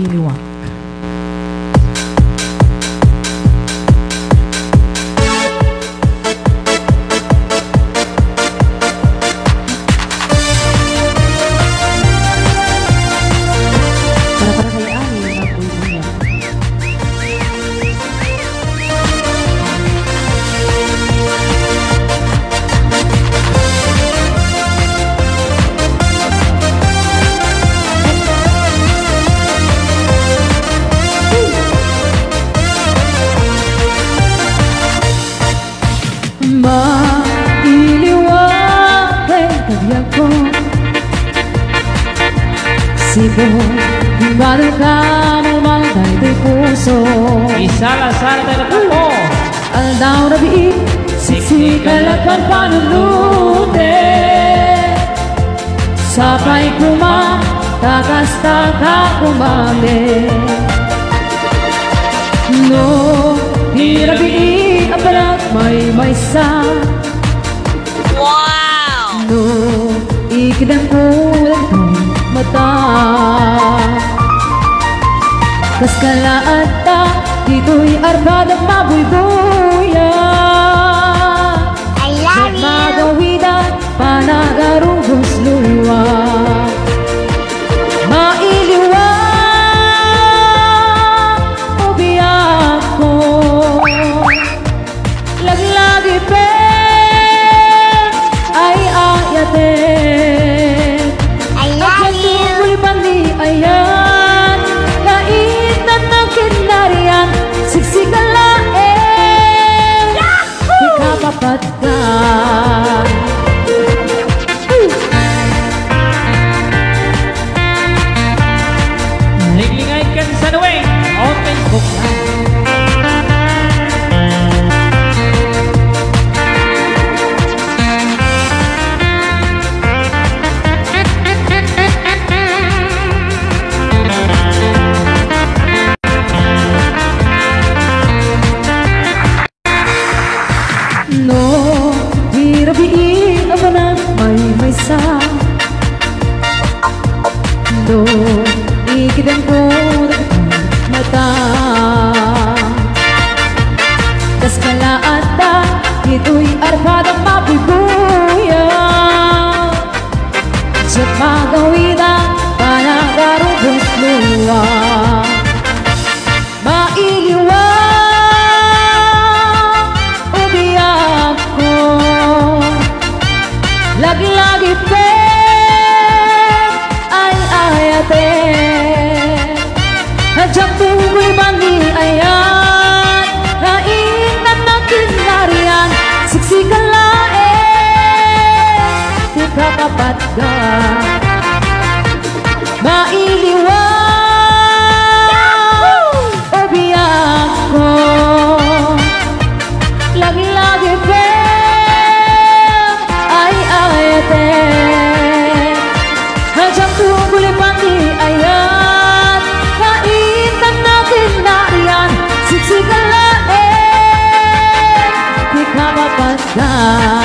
iliwak. Sibo, himado ka normal tayo di puso. Isalasar tayo po. Aldaw na biik, siksikan at panunute. Sapay kuma, takas taka kumame. No, hirabi ang balat may sa. Wow! No, ikidang kulang mata kaskalaan ta dito'y arbadang mabuybuya. I love you! Magawidan panagarugos luwa mailiwa o biyak ko laglagi pe ay ayate. Ayan, kaitan ng kinarian, siksikan laeng, ikapapat ka. Linglingay kan sa duwing on Facebook na. No, hirabiin ang manang may sa. No, ikidang ko mata kaskalaan ta ito'y arbadang mapibuya. Sa pagawidan panagarugos luwa mailiwa lagi-lagi pe ay ayate hadjang tunggoy bandi ayan kainan ng kinarian siksikan laeng di kakapat ka mailiwa o biyak ko lagi-lagi pe hajang tungguling pandi ayan kaitan na kinarian siksikan laeng di ka mapagka.